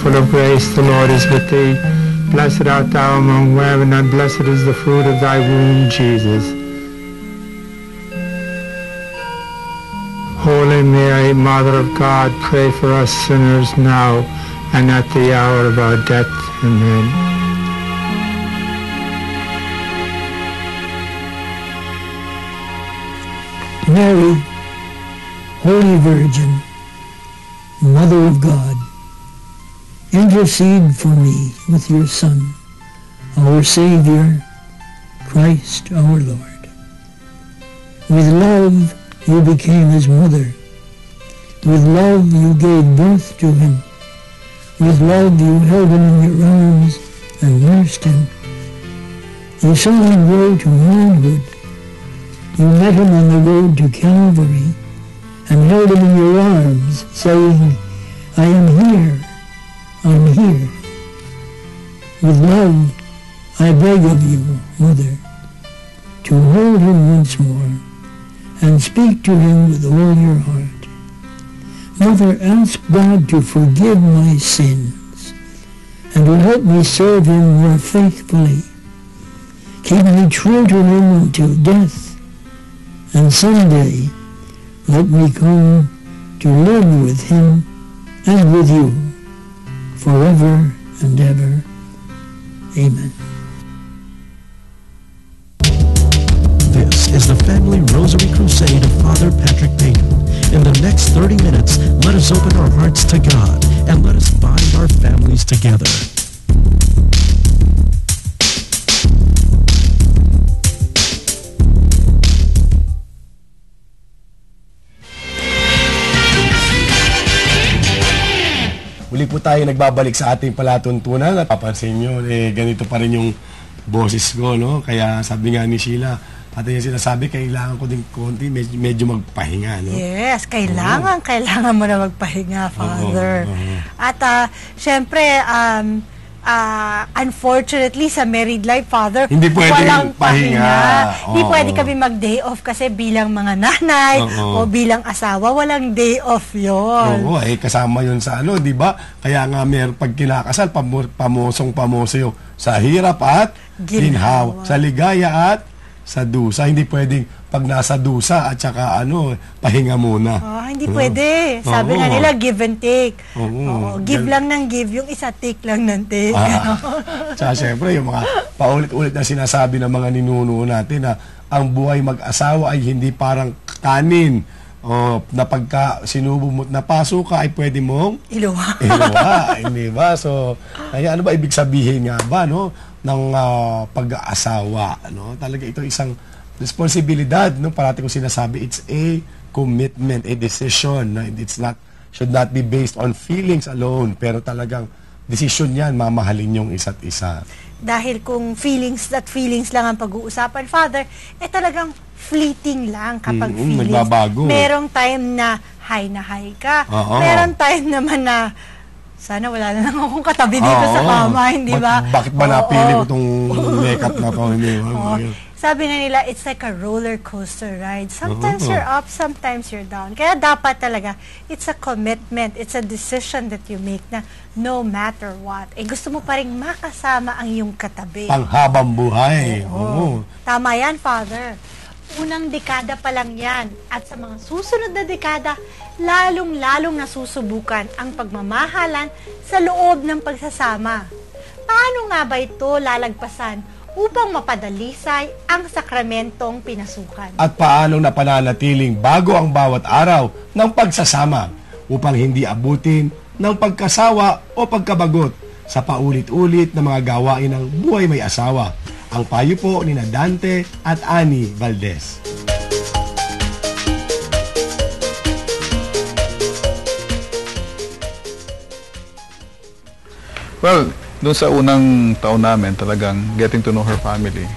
full of grace, the Lord is with thee. Blessed art thou among women, and blessed is the fruit of thy womb, Jesus. Holy Mary, Mother of God, pray for us sinners now and at the hour of our death. Amen. Mary, Holy Virgin, Mother of God, intercede for me with your Son, our Savior, Christ our Lord. With love you became his mother. With love you gave birth to him. With love you held him in your arms and nursed him. You saw him grow to manhood. You met him on the road to Calvary and held him in your arms, saying, I am here, I'm here. With love I beg of you, Mother, to hold him once more and speak to him with all your heart. Mother, ask God to forgive my sins and to help me serve him more faithfully. Keep me true to him until death, and someday let me come to live with him and with you forever and ever. Amen. This is the Family Rosary Crusade of Father Patrick Peyton. In the next 30 minutes, let us open our hearts to God and let us bind our families together. Muli po tayo nagbabalik sa ating palatuntunan at papansin nyo, ganito pa rin yung boses ko, no? Kaya sabi nga ni Sheila, pati yung sinasabi, kailangan ko din konti, medyo magpahinga, no? Yes, kailangan mo na magpahinga, Father. At syempre, unfortunately, sa married life, Father, hindi pwede walang pahinga. Hindi Oo. pwede kami mag-day off kasi bilang mga nanay o bilang asawa, walang day off yun. Oo, kasama yun sa ano, di ba? Kaya nga pag kinakasal, pamosong-pamoso yun sa hirap at ginhawa, sa ligaya at sa dusa. Hindi pwedeng pag nasa dusa at saka pahinga muna. Hindi pwede. Sabi nga nila, give and take. Give lang ng give, yung isa take lang ng take. Tsaka syempre, yung mga paulit-ulit na sinasabi ng mga ninuno natin na ang buhay mag-asawa ay hindi parang kanin. Na pagka sinubo mo na paso ka ay pwede mong iluwa. Hindi ba? So, ano ba ibig sabihin nga ba, no? Ng pag-aasawa, no? Talaga ito isang responsibilidad, no? Parati ko sinasabi, it's a commitment, a decision, no? Should not be based on feelings alone, pero talagang decision yan, mamahalin yung isa't isa. Dahil kung feelings lang ang pag-uusapan, Father, talagang fleeting lang kapag feelings. Magbabago. Merong time na high ka. Merong time naman na sana wala na lang akong katabi dito sa kama, hindi ba? Bakit ba napili ko itong makeup na to? Sabi na nila, it's like a roller coaster ride. Sometimes you're up, sometimes you're down. Kaya dapat talaga, it's a commitment, it's a decision that you make na no matter what, gusto mo pa rin makasama ang iyong katabi. Panghabang buhay. Tama yan, Father. Unang dekada pa lang yan. At sa mga susunod na dekada, lalong-lalong nasusubukan ang pagmamahalan sa loob ng pagsasama. Paano nga ba ito lalagpasan upang mapadalisay ang sakramentong pinasukan? At paano napananatiling bago ang bawat araw ng pagsasama upang hindi abutin ng pagkasawa o pagkabagot sa paulit-ulit na mga gawain ng buhay may asawa. Ang payo po ni Dante at Annie Valdez. Well, doon sa unang taon namin, talagang getting to know her family.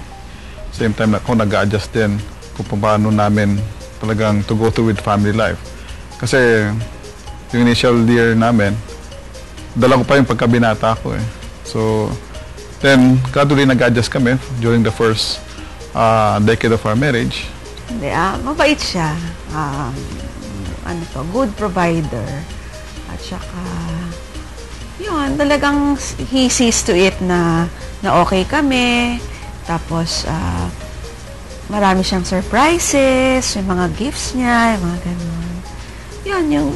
Same time na ako nag-adjust din kung paano namin talagang to go through with family life. Kasi yung initial year namin, dala ko pa yung pagkabinata ko eh. So, then, gradually nag-adjust kami during the first decade of our marriage. Hindi, mabait siya. Good provider. At saka, Yun, talagang he sees to it na okay kami. Tapos, marami siyang surprises, yung mga gifts niya, yung mga ganun. Yun, yung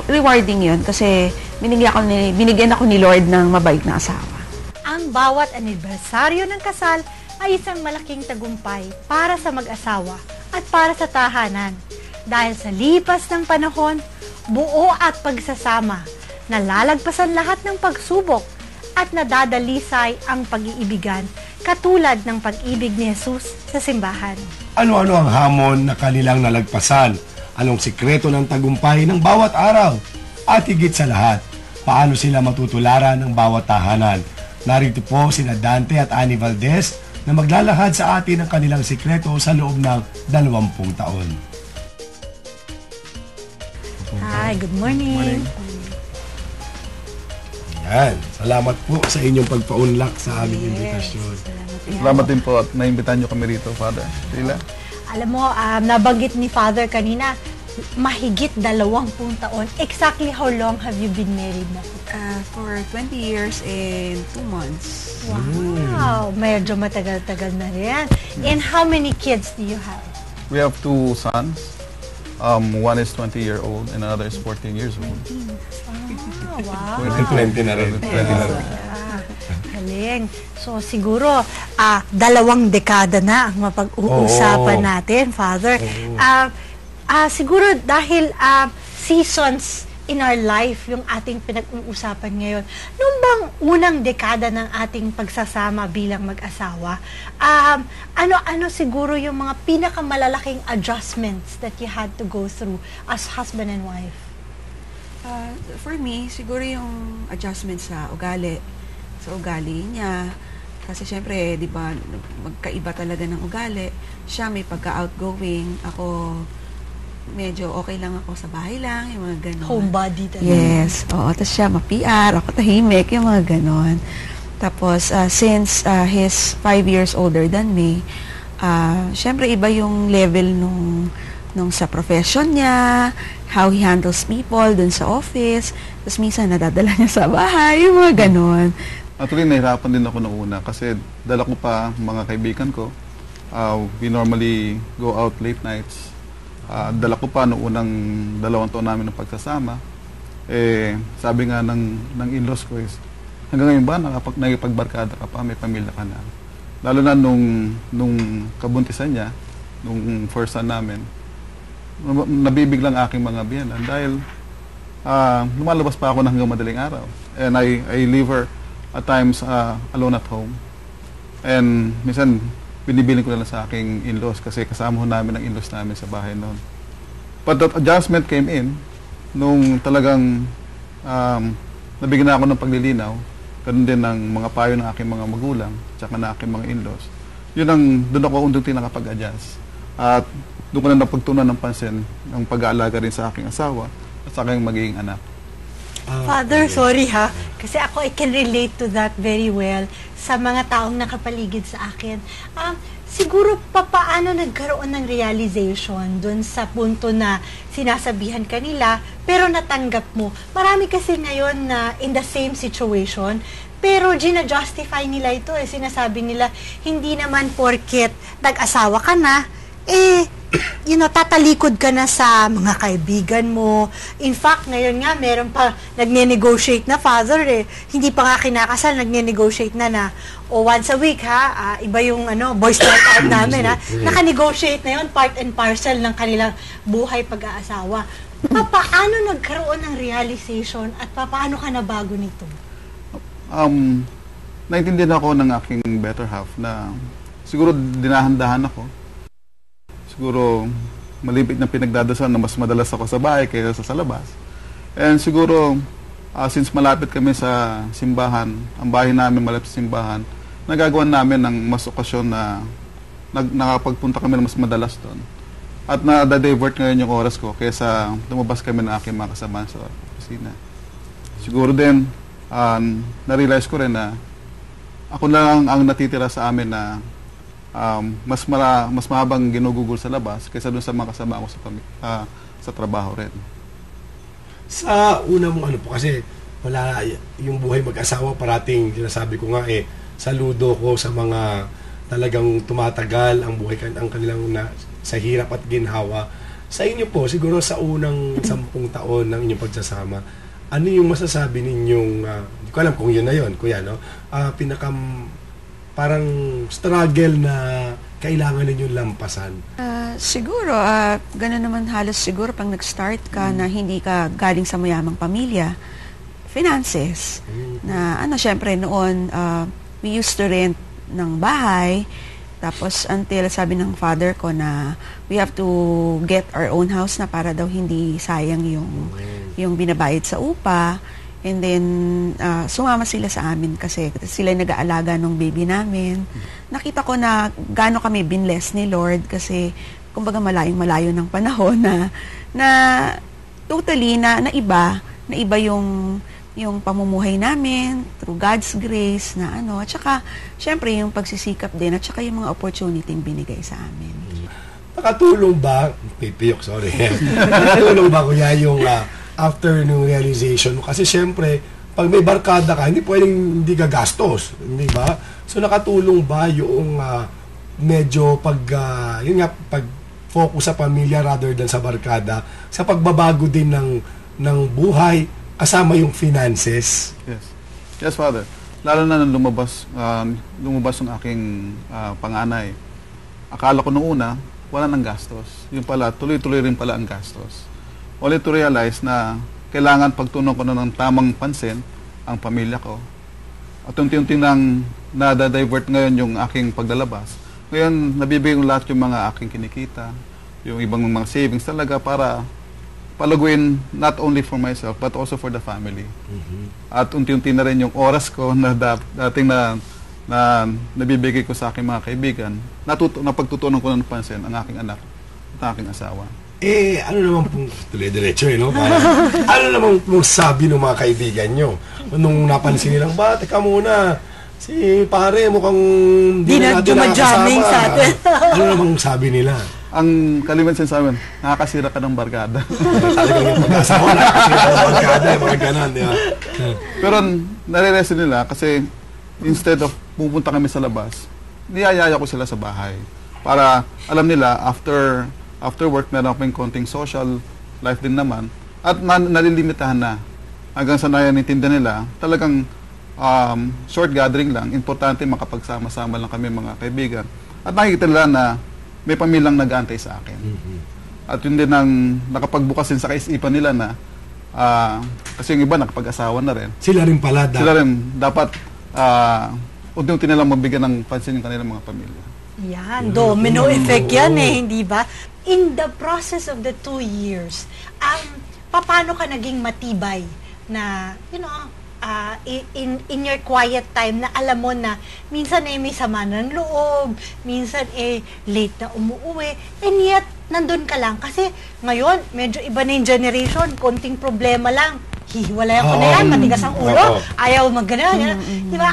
rewarding yun. Kasi binigyan ako ni Lord ng mabait na asawa. Ang bawat anibersaryo ng kasal ay isang malaking tagumpay para sa mag-asawa at para sa tahanan. Dahil sa lipas ng panahon, buo at pagsasama, nalalagpasan lahat ng pagsubok at nadadalisay ang pag-iibigan katulad ng pag-ibig ni Jesus sa simbahan. Ano-ano ang hamon na kanilang nalagpasan? Anong sikreto ng tagumpay ng bawat araw? At higit sa lahat, paano sila matutularan ng bawat tahanan? Narito po sina Dante at Annie Valdez na maglalahad sa atin ang kanilang sikreto sa loob ng 20 taon. Hi, good morning. Yan. Salamat po sa inyong pagpaunlak sa aming imbitasyon. Salamat din po at naimbitahan nyo kami rito, Father. Sheila? Alam mo, nabanggit ni Father kanina, mahigit 20 taon. Exactly how long have you been married na? For 20 years and 2 months. Wow, medyo matagal-tagal na rin. And how many kids do you have? We have 2 sons. One is 20-year-old and another is 14 years old. Wow. 20 na rin. Galing. So, siguro, 2 dekada na ang mapag-uusapan natin, Father. Siguro dahil seasons in our life yung ating pinag-uusapan ngayon. Noong bang unang dekada ng ating pagsasama bilang mag-asawa, ano siguro yung mga pinakamalalaking adjustments that you had to go through as husband and wife? For me, siguro yung adjustment sa ugali niya. Kasi syempre, di ba, magkaiba talaga ng ugali. Siya may pagka-outgoing. Ako, medyo okay lang ako sa bahay lang, yung mga ganon. Homebody talaga. Yes. Oo, tapos siya ma-PR, ako tahimik, yung mga ganon. Tapos, since he's 5 years older than me, syempre iba yung level nung sa profession niya, how he handles people dun sa office, tapos minsan nadadala niya sa bahay, yung mga ganon. Actually, nahirapan din ako noong una kasi dala ko pa mga kaibigan ko. We normally go out late nights. Dala ko pa noong unang 2 taon namin ng pagsasama. Sabi nga ng in-laws ko is, hanggang ngayon ba nakipagbarkada ka pa, may pamilya ka na? Lalo na nung kabuntisan niya, nung first son namin, nabibiglang aking mga biyenan dahil lumalabas pa ako na hanggang madaling araw. And I leave her at times alone at home. And minsan, binibiling ko na lang sa aking in-laws kasi kasama ho namin ang in-laws namin sa bahay noon. But that adjustment came in nung talagang nabigyan na ako ng paglilinaw, ganun din ng mga payo ng aking mga magulang, tsaka ng aking mga in-laws. Doon ako unti nakapag-adjust. At doon ko na napagtunan ng pansin ng pag-aalaga rin sa aking asawa at sa aking magiging anak. Father, sorry ha, kasi ako I can relate to that very well sa mga taong nakapaligid sa akin. Siguro paano nagkaroon ng realization dun sa punto na sinasabihan kanila pero natanggap mo. Marami kasi ngayon na in the same situation pero gina-justify nila ito sinasabi nila hindi naman porket nag-asawa ka na tatalikod ka na sa mga kaibigan mo. In fact, ngayon nga, meron pa nagne-negotiate na, Father, hindi pa nga kinakasal, nagne-negotiate na once a week, iba yung boys night out namin, naka-negotiate na yun, part and parcel ng kanilang buhay pag-aasawa. Paano nagkaroon ng realization at paano ka nabago nito? Naintindihan ako ng aking better half na siguro dinahandahan ako. Siguro malipit na pinagdadasal na mas madalas ako sa bahay kaysa sa labas. And siguro, since malapit kami sa simbahan, ang bahay namin malapit sa simbahan, nagagawa namin ng mas okasyon na nakapagpunta kami na mas madalas doon. At na-divert ngayon yung oras ko kaysa lumabas kami ng aking mga kasama sa opisina. Siguro din, na-realize ko rin na ako lang ang natitira sa amin na mas mahabang ginugugol sa labas kaysa doon sa mga kasama ko sa trabaho rin. Sa una mong kasi wala yung buhay mag-asawa, parating sinasabi ko nga saludo ko sa mga talagang tumatagal ang buhay ang kanilang sa hirap at ginhawa. Sa inyo po, siguro sa unang 10 taon ng inyong pagsasama, ano yung masasabi ninyong, hindi ko alam kung yun na yun, kuya, no? Parang struggle na kailangan ninyong lampasan? Siguro, gano'n naman halos siguro pag nag-start ka na hindi ka galing sa mayamang pamilya, finances. Na syempre noon, we used to rent ng bahay. Tapos until sabi ng father ko na we have to get our own house na para daw hindi sayang yung binabayad sa upa. And then, sumama sila sa amin kasi sila nag-aalaga ng baby namin. Nakita ko na gaano kami binless ni Lord kasi kumbaga malayong-malayo ng panahon na totally na iba yung pamumuhay namin through God's grace na at saka syempre yung pagsisikap din at saka yung mga opportunity binigay sa amin. Nakatulong ba, nakatulong ba kuya yung after nung realization? Kasi syempre, pag may barkada ka, hindi pwedeng hindi ka gastos, hindi ba? So nakatulong ba yung medyo pag focus sa pamilya rather than sa barkada, sa pagbabago din ng buhay, kasama yung finances? Yes, Father. Lalo na nung lumabas yung aking panganay. Akala ko noong una, wala nang gastos. Yung pala, tuloy-tuloy rin pala ang gastos. Only to realize na kailangan pagtunan ko na ng tamang pansin ang pamilya ko. At unti-unti nang nadadivert ngayon yung aking paglalabas. Ngayon, nabibigay ko lahat yung mga aking kinikita, yung ibang mga savings talaga para palaguin not only for myself but also for the family. At unti-unti na rin yung oras ko na dating na nabibigay ko sa aking mga kaibigan, napagtutunan ko ng pansin ang aking anak at aking asawa. Ano naman pong tuloy-diretso no? Ano naman pong sabi ng mga kaibigan nyo? Nung napansin nilang, teka muna, si pare mukhang di na natin nakakasama. Sa atin. Ano namang sabi nila? Ang kalimansin sa amin, nakakasira ka ng barkada. Talagang yung pag-asawa, nakakasira ng barkada, mga ganon, di ba? Pero nare-resin nila kasi instead of pupunta kami sa labas, niyayaya ko sila sa bahay. Para alam nila, after work, meron akong konting social life din naman. At nalilimitahan na. Hanggang sa naiintindihan nila, talagang short gathering lang. Importante makapagsama-sama lang kami mga kaibigan. At nakikita nila na may pamilyang nag-aantay sa akin. At yun din ang nakapagbukas din sa kaisipan nila na kasi yung iba nakapag-asawa na rin. Sila rin pala. Dapat unti-unti nilang mabigyan ng pansin yung kanilang mga pamilya. Yan, domino effect yan hindi ba? In the process of the 2 years, paano ka naging matibay na, in your quiet time na alam mo na minsan may sama ng loob, minsan late na umuwi, and yet nandun ka lang kasi ngayon medyo iba na yung generation, konting problema lang hihiwalay ako na yan, matigas ang ulo, ayaw mag-gana. Diba?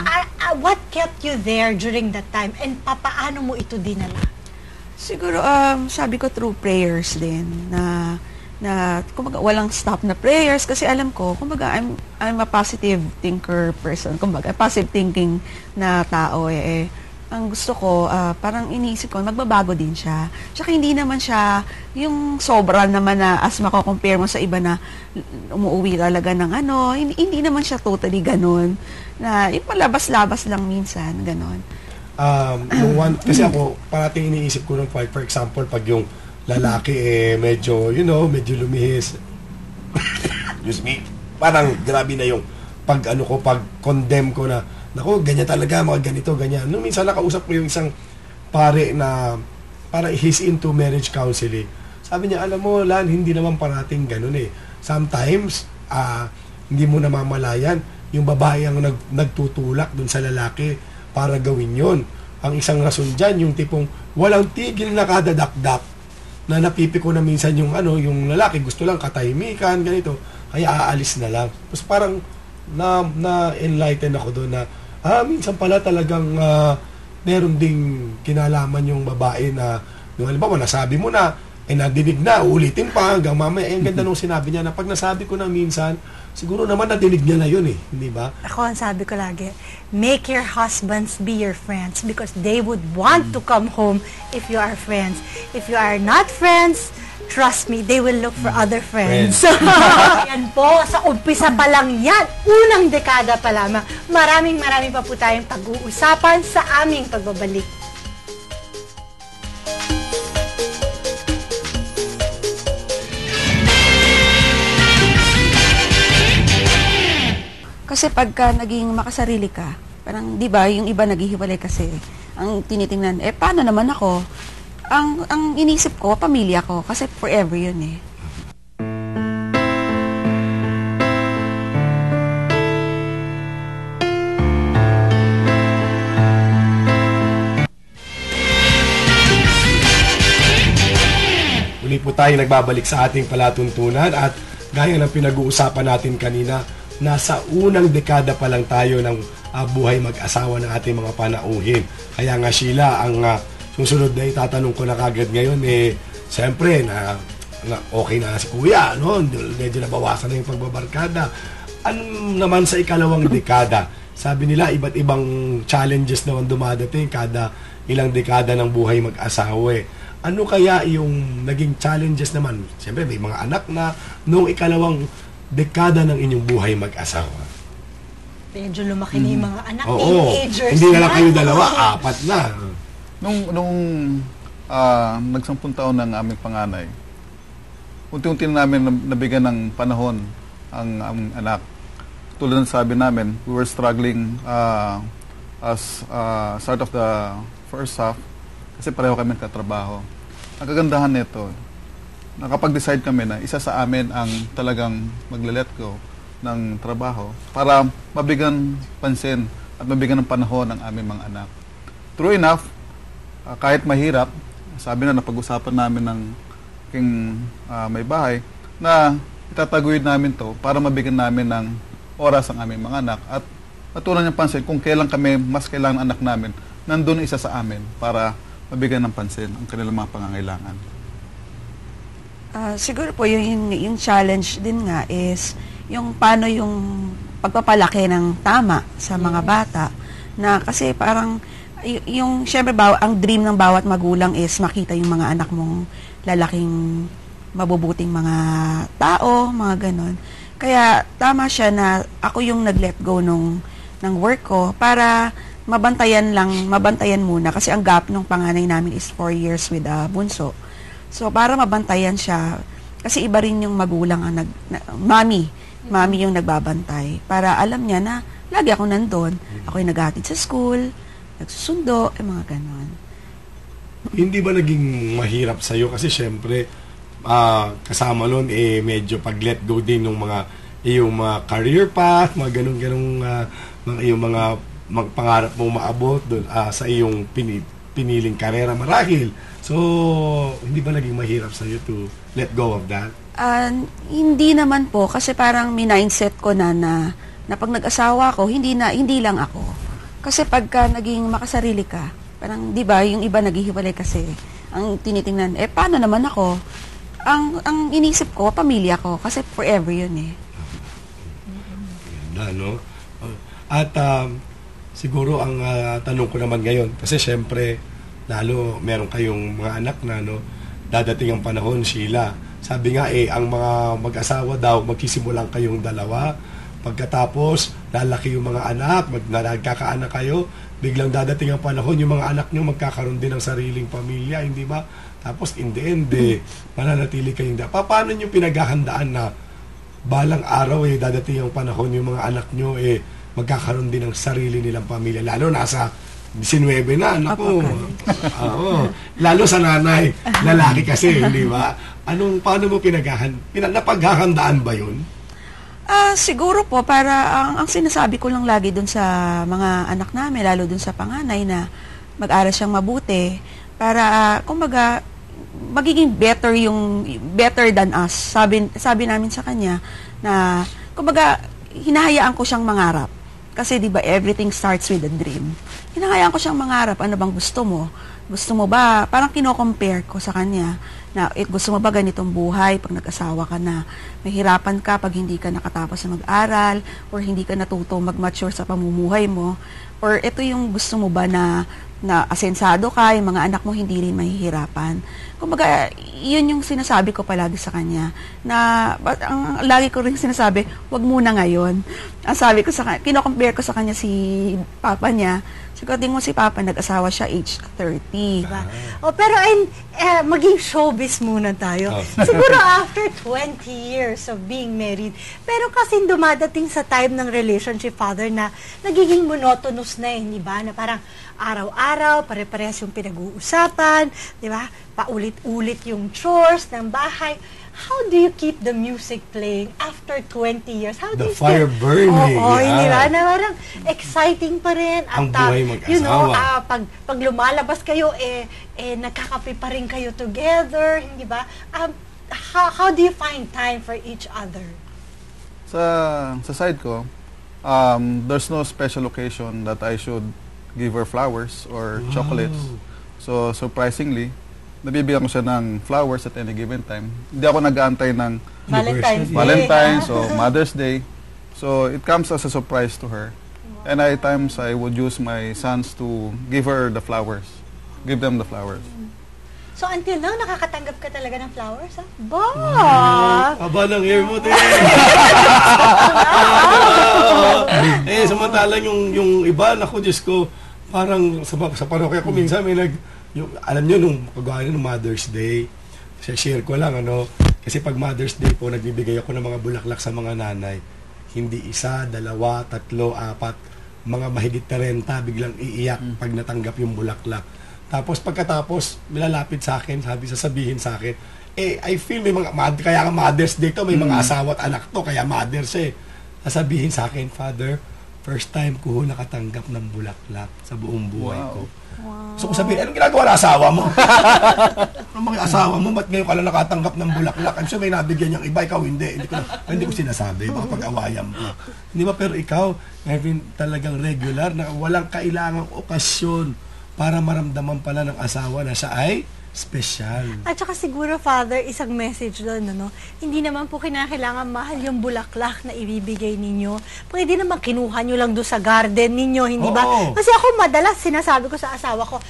What kept you there during that time and papaano mo ito dinala? Siguro, sabi ko through prayers din na kumbaga walang stop na prayers kasi alam ko kumbaga I'm a positive thinker person, kumbaga positive thinking na tao ang gusto ko parang iniisip ko magbabago din siya. Tsaka hindi naman siya yung sobra naman na as mako-compare mo sa iba na umuwi talaga ng hindi naman siya totally ganon na yung palabas-labas lang minsan ganon. Kasi ako parating iniisip ko ng for example pag yung lalaki medyo medyo lumihis. Excuse me. Parang grabe na yung pag condemn ko na nako ganyan talaga mga ganito ganyan. Nung minsan nakausap ko yung isang pare na para he's into marriage counseling. Sabi niya, alam mo Lan, hindi naman parating ganun Sometimes hindi mo namamalayan yung babae ang nagtutulak dun sa lalaki para gawin yon. Ang isang rason dyan, yung tipong walang tigil na kadadakdak na napipiko na minsan yung yung lalaki gusto lang katahimikan ganito kaya aalis na lang. Tapos parang na enlighten ako doon na minsan pala talagang meron ding kinalaman yung babae na halimbawa nasabi mo na nadinig na, ulitin pa hanggang mamaya. Ang ganda nung sinabi niya na pag nasabi ko na minsan, siguro naman nadinig niya na yun eh, hindi ba? Ako ang sabi ko lagi, make your husbands be your friends because they would want to come home if you are friends. If you are not friends, trust me, they will look for other friends. Yan po, sa umpisa pa lang yan, unang dekada pa lamang. Maraming pa po tayong pag-uusapan sa aming pagbabalik. Kasi pagka naging makasarili ka, parang, di ba, yung iba naghihiwalay kasi, ang tinitingnan, paano naman ako? Ang inisip ko, pamilya ko, kasi forever yun eh. Muli po tayo nagbabalik sa ating palatuntunan at gaya ng pinag-uusapan natin kanina, nasa unang dekada pa lang tayo ng buhay mag-asawa ng ating mga panauhin. Kaya nga Sheila, ang susunod na itatanong ko na kagad ngayon, siyempre, na okay na si Kuya, no? Medyo nabawasan na yung pagbabarkada. Ano naman sa ikalawang dekada? Sabi nila, iba't ibang challenges naman dumadating kada ilang dekada ng buhay mag-asawa. Ano kaya yung naging challenges naman? Siyempre, may mga anak na nung ikalawang dekada ng inyong buhay mag-asawa. Medyo lumaki na yung mga anak, Oo, teenagers. hindi na lang kayo dalawa, 4 na. Nung nagsampung taon ng aming panganay, unti-unti na namin nabigyan ng panahon ang anak. Tulad ng sabi namin, we were struggling as start of the first half kasi pareho kami nagkatrabaho. Ang kagandahan nito, nakapag-decide kami na isa sa amin ang talagang magle-let go ng trabaho para mabigyan pansin at mabigyan ng panahon ang aming mga anak. True enough, kahit mahirap, sabi na napag-usapan namin ng aking may bahay na itataguyod namin to para mabigyan namin ng oras ang aming mga anak at matunan niyang pansin kung kailan kami mas kailangan anak namin, nandun isa sa amin para mabigyan ng pansin ang kanilang mga pangangailangan. Siguro po yung challenge din nga is yung paano yung pagpapalaki ng tama sa mga bata na kasi parang yung syempre ang dream ng bawat magulang is makita yung mga anak mong lalaking mabubuting mga tao, mga ganon. Kaya tama siya na ako yung nag-let go ng work ko para mabantayan muna kasi ang gap ng panganay namin is 4 years with bunso. So, para mabantayan siya, kasi iba rin yung magulang ang mami yung nagbabantay. Para alam niya na lagi ako nandun. Ako yung naghatid sa school, nagsusundo, mga ganon. Hindi ba naging mahirap sa'yo? Kasi syempre, kasama nun, medyo pag-let go din ng mga iyong mga career path, mga ganun-ganung iyong mga pangarap mo maabot doon sa iyong piniling karera marahil. So, hindi ba naging mahirap sa'yo to let go of that? Hindi naman po kasi parang mindset ko na pag nag-asawa ko, hindi lang ako. Kasi pagka naging makasarili ka, parang 'di ba, yung iba naghihiwalay kasi. Ang tinitingnan, paano naman ako? Ang inisip ko, pamilya ko kasi forever 'yun eh. Ganda, no? At siguro ang tanong ko naman ngayon, kasi syempre lalo meron kayong mga anak na dadating ang panahon, Sheila. Sabi nga ang mga mag-asawa daw magkisimulang kayong dalawa. Pagkatapos lalaki yung mga anak, nagkakaanak kayo, biglang dadating ang panahon yung mga anak nyo magkakaroon din ng sariling pamilya, hindi ba? Tapos in the end, mananatili kayong paano nyo pinaghahandaan na balang araw dadating ang panahon yung mga anak nyo magkakaroon din ng sarili nilang pamilya, lalo nasa 19 na, naku. Lalo sa nanay, lalaki kasi, hindi ba? Paano mo napaghahandaan ba yun? Siguro po, para ang sinasabi ko lang lagi dun sa mga anak namin, lalo dun sa panganay na mag-aral siyang mabuti, para, kumbaga, magiging better than us. Sabi namin sa kanya na, kumbaga, hinahayaan ko siyang mangarap. Kasi, di ba, everything starts with a dream. Hinahayaan ko siyang mangarap, ano bang gusto mo? Gusto mo ba? Parang kino-compare ko sa kanya Na gusto mo ba ganitong buhay pag nag-asawa ka na? Mahirapan ka pag hindi ka nakatapos na mag-aral or hindi ka natuto mag-mature sa pamumuhay mo? Or ito yung gusto mo ba na asensado ka, yung mga anak mo hindi rin mahihirapan? Kumbaga, yun yung sinasabi ko palagi sa kanya. Ang lagi ko rin sinasabi, wag muna ngayon. Ang sabi ko sa kanya, kino-compare ko sa kanya si papa niya. Siguro mo si papa, nag-asawa siya age 30. Diba? Pero maging showbiz muna tayo. Siguro after 20 years of being married, pero kasi dumadating sa time ng relationship, Father, na nagiging monotonous na di ba? Na parang araw-araw, pare-parehas yung pinag-uusapan, di ba? Paulit-ulit yung chores ng bahay. How do you keep the music playing after 20 years? How do The you fire burning. Hindi ba? Na parang exciting pa rin. Ang buhay mag-asawa. Pag lumalabas kayo, nagkakape pa rin kayo together, hindi ba? How do you find time for each other? Sa side ko, there's no special occasion that I should give her flowers or chocolates. So, surprisingly, nabibigyan ko siya ng flowers at any given time. Hindi ako nag-aantay ng Valentine's o Mother's Day. So, it comes as a surprise to her. And at times, I would use my sons to give her the flowers. Give them the flowers. So, until now, nakakatanggap ka talaga ng flowers, ha? Ba! Aba ng hair mo, te. Samantalang yung iba, naku, Diyos ko, parang sa parokya ko minsan may alam nyo, nung paggawa ng Mother's Day, share ko lang, kasi pag Mother's Day po, nagbibigay ako ng mga bulaklak sa mga nanay. Hindi 1, 2, 3, 4, mga mahigit 30, biglang iiyak pag natanggap yung bulaklak. Tapos pagkatapos, milalapit sa akin, sasabihin sa akin, I feel may mga, kaya nga Mother's Day to, may mga asawa at anak to, kaya Mother's sasabihin sa akin, Father, first time ko nakatanggap ng bulaklak sa buong buhay ko. Wow. So kung sabihin, anong ginagawa na asawa mo? Ang mga asawa mo, ba't ngayon ka lang nakatanggap ng bulaklak? I'm sure may nabigyan niyang iba, ikaw hindi. Hindi ko sinasabi, baka pag-awayan mo. Hindi ba? Pero ikaw, talagang regular, na walang kailangang okasyon para maramdaman pala ng asawa na siya ay special. At saka siguro, Father, isang message doon, hindi naman po kinakailangan mahal yung bulaklak na ibibigay ninyo. Pwede naman kinuha nyo lang doon sa garden ninyo, hindi ba? Kasi ako madalas sinasabi ko sa asawa ko,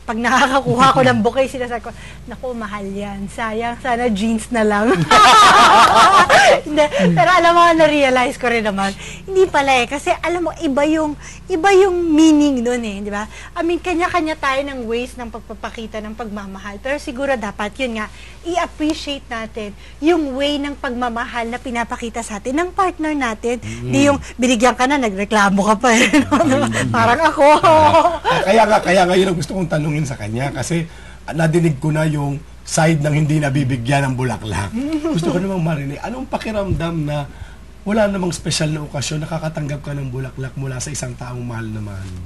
pag nakakakuha ko ng bouquet, sinasabi ko, naku, mahal yan. Sayang, sana jeans na lang. Pero alam mo, na-realize ko rin naman, hindi pala kasi alam mo, iba yung meaning doon di ba? I mean, kanya-kanya tayo ng ways ng pagpapakita ng pagmamahal. Pero siguro dapat, yun nga, i-appreciate natin yung way ng pagmamahal na pinapakita sa atin ng partner natin. Di yung binigyan ka na, nagreklamo ka pa. Parang ako. Kaya nga yun ang gusto kong tanungin sa kanya kasi nadinig ko na yung side ng hindi nabibigyan ng bulaklak. Gusto ko namang marinig, anong pakiramdam na wala namang special na okasyon, nakakatanggap ka ng bulaklak mula sa isang taong mahal na mahal mo?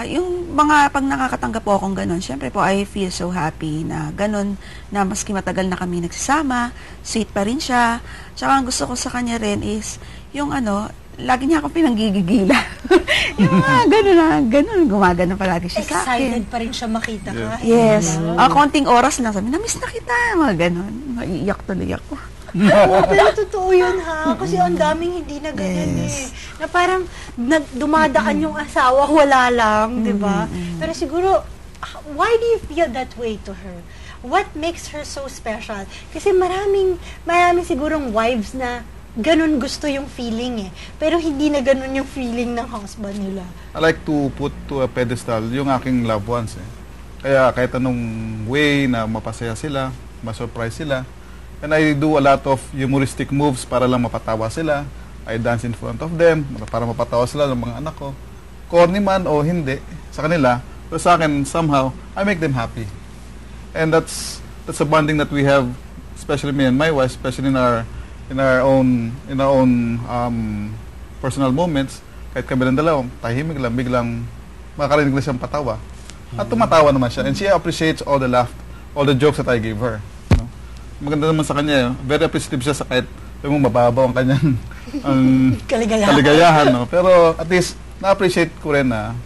Yung mga pag nakakatanggap po akong ganun, syempre po I feel so happy na ganun, na maski matagal na kami nagsasama, sweet pa rin siya. Tsaka ang gusto ko sa kanya rin is yung lagi niya ako pinanggigigila. Yung ganun, gumagana palagi siya sa akin. Excited pa rin siya makita ka. Yes. Konting oras lang, sabi, namiss na kita, mga ganun. Maiiyak tuloy ako. Pero totoo yun, ha? Kasi ang daming hindi na ganyan Na parang dumadaan yung asawa, wala lang, di ba? Pero siguro, why do you feel that way to her? What makes her so special? Kasi maraming sigurong wives na ganun gusto yung feeling pero hindi na ganun yung feeling ng husband nila. I like to put to a pedestal yung aking loved ones Kaya kahit anong way na mapasaya sila, ma-surprise sila. And I do a lot of humoristic moves para lang mapatawa sila. I dance in front of them para mapatawa sila ng mga anak ko. Corny man o hindi sa kanila, pero sa akin somehow I make them happy. And that's a bonding that we have, especially me and my wife, especially in our own personal moments. Kahit kami lang dalawang, tahimik lang, biglang makakarinig lang siyang patawa. At tumatawa naman siya. And she appreciates all the laugh, all the jokes that I gave her. Maganda naman sa kanya, very appreciative siya sa kahit mababaw ang kanyang kaligayahan. Pero at least, na-appreciate ko rin na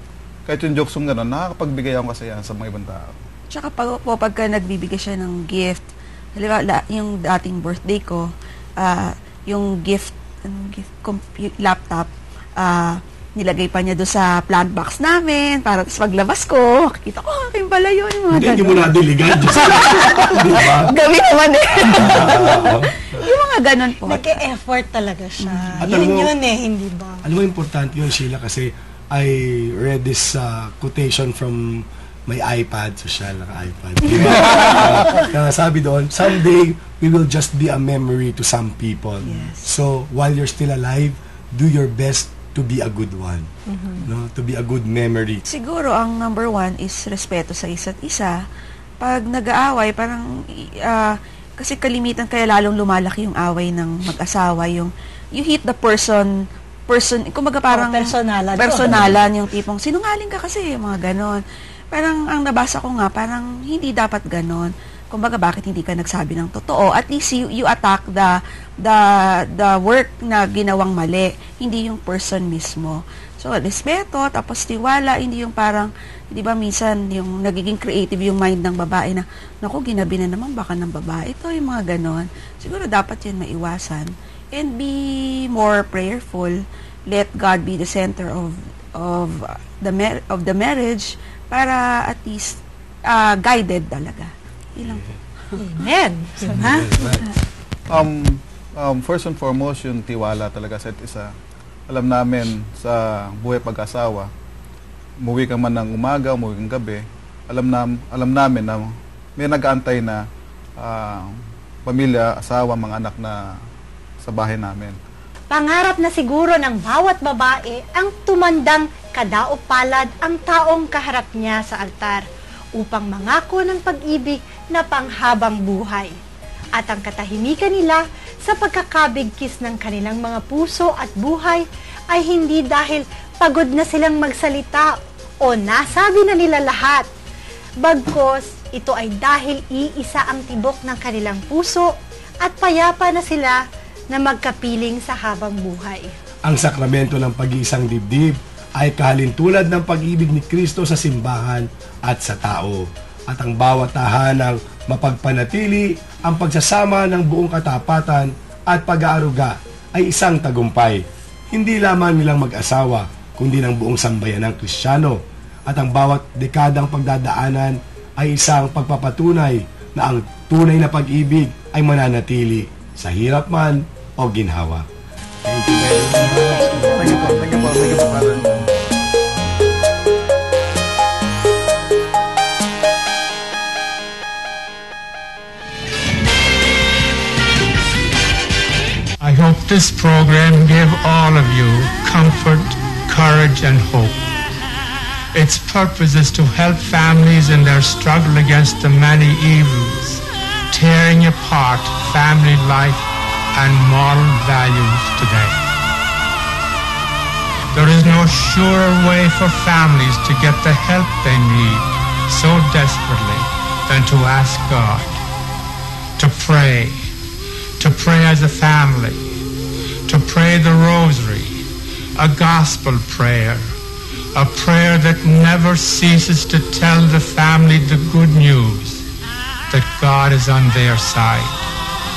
kahit yung jokes yung gano'n, nakakapagbigay akong kasayahan sa mga ibang tao. Tsaka pagka nagbibigay siya ng gift, halimbawa, yung dating birthday ko, yung gift, laptop, nilagay pa niya doon sa plant box namin para tapos paglabas ko, makikita ko, akin pala yun. Hindi mo na-deligan. Diba? Gawin naman eh. Yung mga ganun po. Nag-e-effort talaga siya. At Yun hindi ba? Alam mo, importante yun, Sheila, kasi I read this quotation from my iPad, social naka-iPad. Sabi doon, someday, we will just be a memory to some people. Yes. So, while you're still alive, do your best to be a good one. No? To be a good memory. Siguro, ang number one is respeto sa isa't isa. Pag nag-aaway, parang, kasi kalimitan kaya lalong lumalaki yung away ng mag-asawa, yung you hit the person, kumbaga parang personalan yung tipong, sinungaling ka kasi, mga ganon. Parang, ang nabasa ko nga, parang hindi dapat ganon. Kumbaga, bakit hindi ka nagsabi ng totoo? At least you attack the work na ginawang mali, hindi yung person mismo. So, respeto, tapos tiwala, hindi yung parang, di ba minsan, yung nagiging creative yung mind ng babae na, naku, ginabi na naman baka ng babae. Ito yung mga ganon. Siguro dapat yun maiwasan. And be more prayerful. Let God be the center of the marriage para at least guided talaga. Ilang po. Amen. Diba? First and foremost, yung tiwala talaga sa isa. Alam namin sa buhay pag-asawa, umuwi ka man ng umaga, umuwi kang gabi, alam namin na may nag-aantay na pamilya, asawa, mga anak na sa bahay namin. Pangarap na siguro ng bawat babae ang tumandang kadaop-palad ang taong kaharap niya sa altar upang mangako ng pag-ibig na panghabang buhay. At ang katahimikan nila sa pagkakabigkis ng kanilang mga puso at buhay ay hindi dahil pagod na silang magsalita o nasabi na nila lahat. Bagkos, ito ay dahil iisa ang tibok ng kanilang puso at payapa na sila na magkapiling sa habang buhay. Ang sakramento ng pag-iisang dibdib ay kahalintulad ng pag-ibig ni Kristo sa simbahan at sa tao. At ang bawat tahanang mapagpanatili ang pagsasama ng buong katapatan at pag-aaruga ay isang tagumpay. Hindi lamang nilang mag-asawa, kundi ng buong sambayan ng Kristiyano. At ang bawat dekadang pagdadaanan ay isang pagpapatunay na ang tunay na pag-ibig ay mananatili sa hirap man o ginhawa. Thank you very much. Thank you po, Father. I hope this program gave all of you comfort, courage, and hope. Its purpose is to help families in their struggle against the many evils, tearing apart family life and moral values today. There is no surer way for families to get the help they need so desperately than to ask God, to pray as a family, to pray the rosary, a gospel prayer, a prayer that never ceases to tell the family the good news that God is on their side.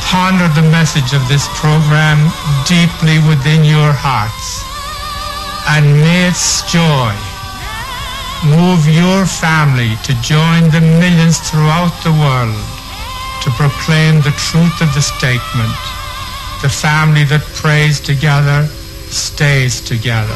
Ponder the message of this program deeply within your hearts, and may its joy move your family to join the millions throughout the world to proclaim the truth of the statement, the family that prays together stays together.